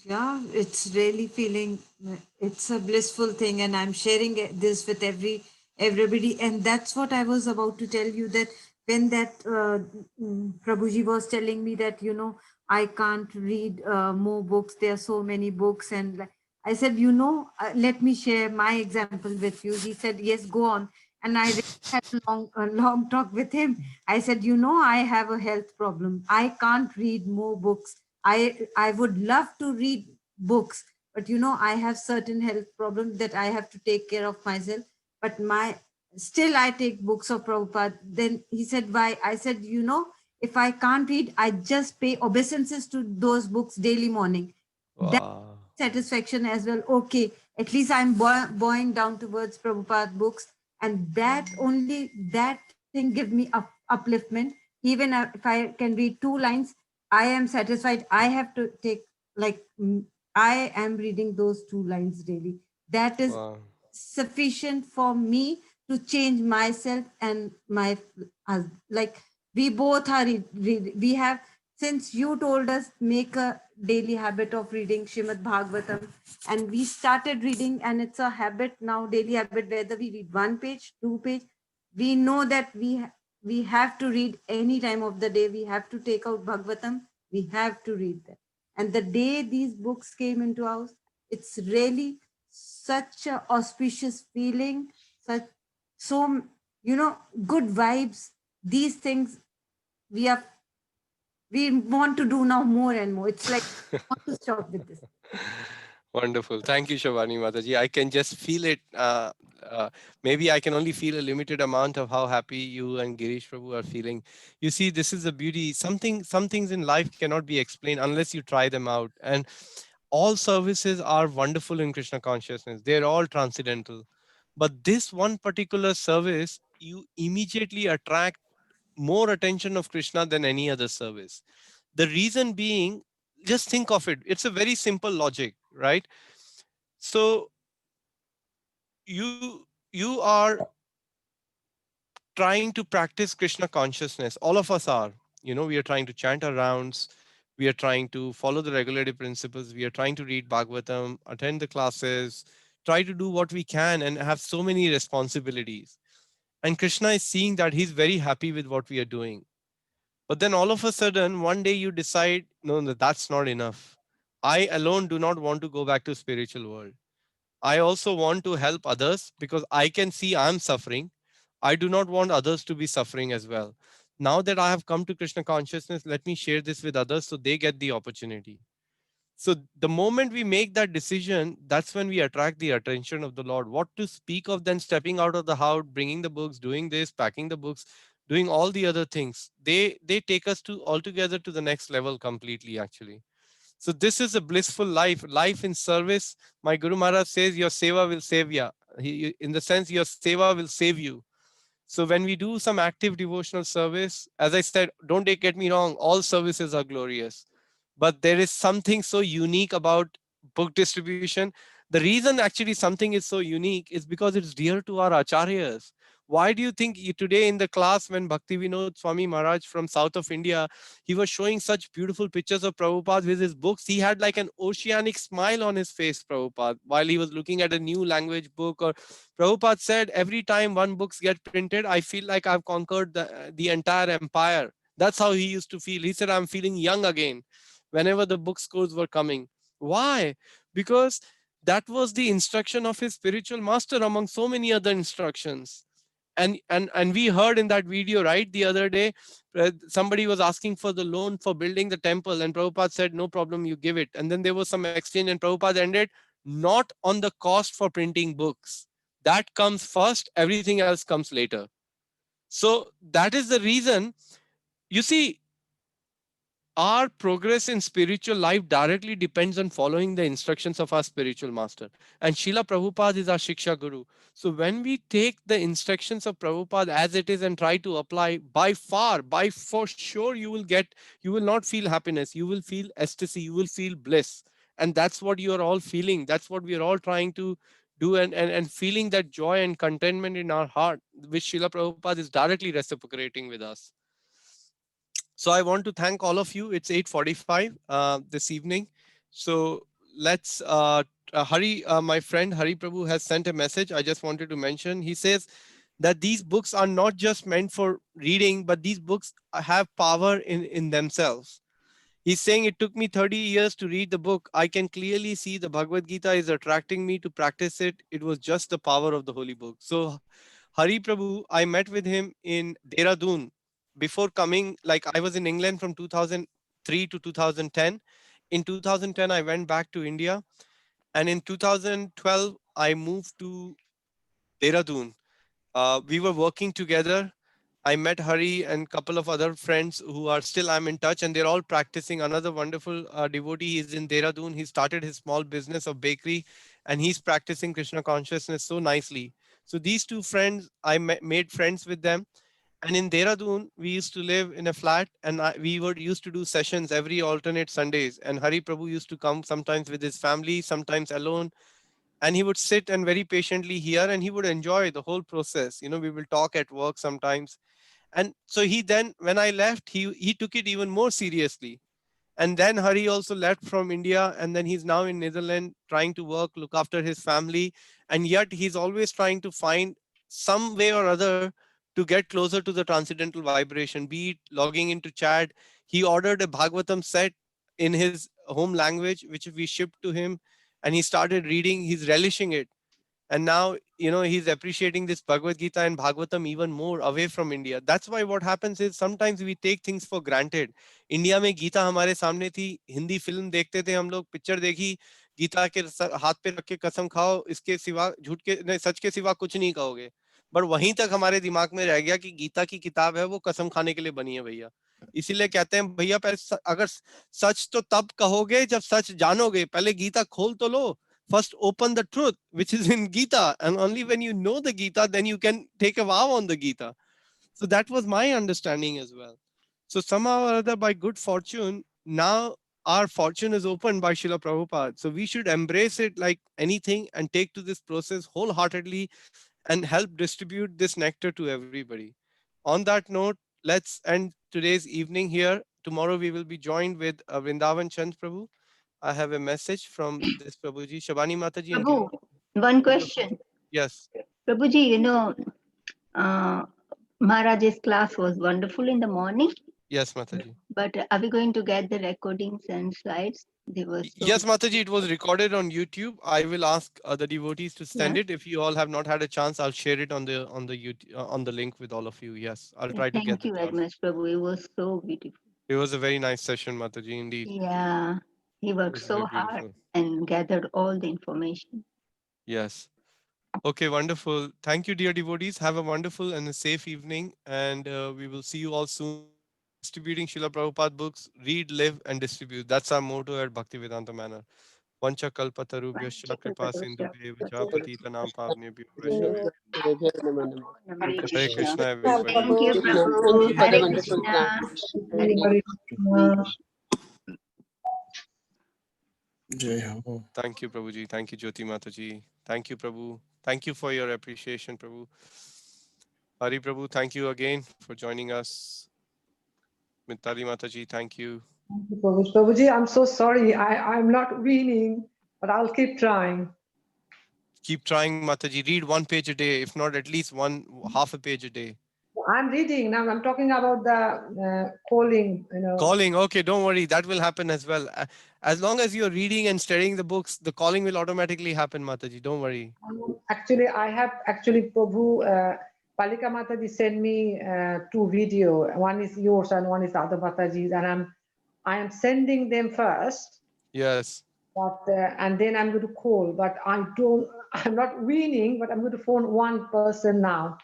Yeah, it's really feeling, it's a blissful thing, and I'm sharing this with everybody. And that's what I was about to tell you, that when that Prabhuji was telling me that, I can't read more books, there are so many books, and I said, let me share my example with you. He said, yes, go on. And I really had a long talk with him. I said, I have a health problem, I can't read more books. I would love to read books, but I have certain health problems that I have to take care of myself. But still I take books of Prabhupada. Then he said, why? I said, if I can't read, I just pay obeisances to those books daily morning. That Wow. satisfaction as well. Okay, at least I'm bowing down towards Prabhupada books, and that thing give me upliftment. Even if I can read 2 lines, I am satisfied. I have to take, like, I am reading those 2 lines daily. That is Wow. sufficient for me to change myself and my like, we both are we have, since you told us make a daily habit of reading Shrimad Bhagavatam, and we started reading, and it's a habit now, daily habit, whether we read 1 page, 2 page, we know that we have to read any time of the day. We have to take out Bhagavatam, we have to read that. And the day these books came into house, it's really such a auspicious feeling, so good vibes. These things we are we want to do now more and more. It's like I want to stop with this. Wonderful. Thank you, Shavani Mataji. I can just feel it. Maybe I can only feel a limited amount of how happy you and Girish Prabhu are feeling. You see, this is the beauty. Some things in life cannot be explained unless you try them out. And all services are wonderful in Krishna consciousness. They're all transcendental. But this one particular service, you immediately attract more attention of Krishna than any other service. The reason being, just think of it. It's a very simple logic, right? So you are trying to practice Krishna consciousness. All of us are. We are trying to chant our rounds. We are trying to follow the regulative principles. We are trying to read Bhagavatam, attend the classes, try to do what we can, and have so many responsibilities. And Krishna is seeing that he's very happy with what we are doing. But then all of a sudden, one day you decide, no, no, that's not enough. I alone do not want to go back to spiritual world. I also want to help others because I can see I'm suffering. I do not want others to be suffering as well. Now that I have come to Krishna consciousness, let me share this with others so they get the opportunity. So the moment we make that decision, that's when we attract the attention of the Lord. What to speak of then stepping out of the house, bringing the books, doing this, packing the books, doing all the other things. They take us to altogether to the next level completely, actually. So this is a blissful life in service. My Guru Maharaj says your seva will save you. In the sense your seva will save you. So when we do some active devotional service, as I said, don't get me wrong, all services are glorious. But there is something so unique about book distribution. The reason actually something is so unique is because it's dear to our acharyas. Why do you think today in the class when Bhakti Vinod Swami Maharaj from south of India, he was showing such beautiful pictures of Prabhupada with his books, he had like an oceanic smile on his face, Prabhupada, while he was looking at a new language book. Or Prabhupada said, every time one books get printed, I feel like I've conquered the entire empire. That's how he used to feel. He said, I'm feeling young again whenever the book scores were coming. Why? Because that was the instruction of his spiritual master among so many other instructions. And we heard in that video, right, the other day, somebody was asking for the loan for building the temple, and Prabhupada said, no problem, you give it. And then there was some exchange, and Prabhupada ended, not on the cost for printing books. That comes first, everything else comes later. So that is the reason, you see, our progress in spiritual life directly depends on following the instructions of our spiritual master. And Srila Prabhupada is our Shiksha Guru. So when we take the instructions of Prabhupada as it is and try to apply, for sure, you will not feel happiness. You will feel ecstasy. You will feel bliss. And that's what you are all feeling. That's what we are all trying to do, and feeling that joy and contentment in our heart, which Srila Prabhupada is directly reciprocating with us. So I want to thank all of you. It's 8:45 this evening. So let's, Hari, my friend Hari Prabhu has sent a message. I just wanted to mention. He says that these books are not just meant for reading, but these books have power in themselves. He's saying it took me 30 years to read the book. I can clearly see the Bhagavad Gita is attracting me to practice it. It was just the power of the holy book. So Hari Prabhu, I met with him in Dehradun before coming. Like, I was in England from 2003 to 2010. In 2010, I went back to India. And in 2012, I moved to Dehradun. We were working together. I met Hari and a couple of other friends who are still I'm in touch, and they're all practicing. Another wonderful devotee is in Dehradun. He started his small business of bakery, and he's practicing Krishna consciousness so nicely. So these two friends, I made friends with them. And in Dehradun, we used to live in a flat, and we were used to do sessions every alternate Sundays. And Hari Prabhu used to come sometimes with his family, sometimes alone, and he would sit and very patiently hear, and he would enjoy the whole process. We will talk at work sometimes. And so he then, when I left, he took it even more seriously. And then Hari also left from India, and then he's now in Netherlands trying to work, look after his family. And yet he's always trying to find some way or other to get closer to the transcendental vibration, be it logging into chat. He ordered a Bhagavatam set in his home language, which we shipped to him, and he started reading. He's relishing it. And now, he's appreciating this Bhagavad Gita and Bhagavatam even more away from India. That's why what happens is sometimes we take things for granted. India में गीता हमारे सामने थी, Hindi film देखते थे हम लोग, picture देखी, गीता के हाथ पे रख के कसम खाओ, इसके सिवा झूठ के नहीं, सच के सिवा कुछ नहीं कहोगे. बट वहीं तक हमारे दिमाग में रह गया कि गीता की किताब है, वो कसम खाने के लिए बनी है भैया. इसीलिए कहते हैं भैया पहले अगर सच तो तब कहोगे जब सच जानोगे, पहले गीता खोल तो लो. First open the truth which is in Gita, and only when you know the Gita, then you can take a vow on the Gita. So that was my understanding as well. So somehow or other, by good fortune, now our fortune is opened by Srila Prabhupada. So we should embrace it like anything and take to this process wholeheartedly and help distribute this nectar to everybody. On that note, let's end today's evening here. Tomorrow we will be joined with Vrindavan Chand Prabhu. I have a message from this Prabhuji. Shabani Mataji. Prabhu, one question. Yes. Prabhuji, Maharaj's class was wonderful in the morning. Yes, Mataji. But are we going to get the recordings and slides? They were Yes, Mataji, it was recorded on YouTube. I will ask the devotees to send it. If you all have not had a chance, I'll share it on the YouTube, on the link with all of you. Yes, I'll try to get Thank you very much, Prabhu. It was so beautiful. It was a very nice session, Mataji, indeed. Yeah, he worked so hard and gathered all the information. Yes. Okay, wonderful. Thank you, dear devotees. Have a wonderful and a safe evening. And we will see you all soon. Distributing Srila Prabhupada books, read, live, and distribute. That's our motto at Bhaktivedanta Manor. Vancha kalpatarubhyascha kripa sindhubhyo vijapati tanam pavnebhyo vaishnavebhyo. Hare Krishna, everybody. Thank you, Prabhu. Hare Krishna. Hare Krishna. Thank you, Prabhuji. Thank you, Jyoti Mataji. Thank you, Prabhu. Thank you for your appreciation, Prabhu. Hari Prabhu, thank you again for joining us. Mitali Mataji, thank you. Thank you, Prabhuji, I'm so sorry. I'm not reading, but I'll keep trying. Keep trying, Mataji. Read one page a day, if not at least half a page a day. I'm reading now. I'm talking about the calling. Calling, okay, don't worry. That will happen as well. As long as you're reading and studying the books, the calling will automatically happen, Mataji. Don't worry. Actually, I have Prabhu, Palika Mataji sent me 2 videos. One is yours and one is the other Mataji's, and I am sending them first. Yes. But and then I'm going to call. But I'm not reading, but I'm going to phone one person now.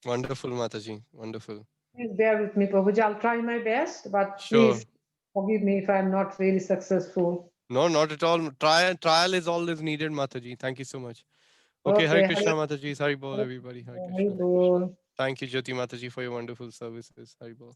Wonderful, Mataji. Wonderful. Please bear with me, Prabhuji. I'll try my best, but Sure. please forgive me if I'm not really successful. No, not at all. Trial is always needed, Mataji. Thank you so much. Okay, Hare Krishna, Mataji. Hari Bol, everybody. Hare Krishna. Bol. Thank you, Jyoti Mataji, for your wonderful services. Hari Bol.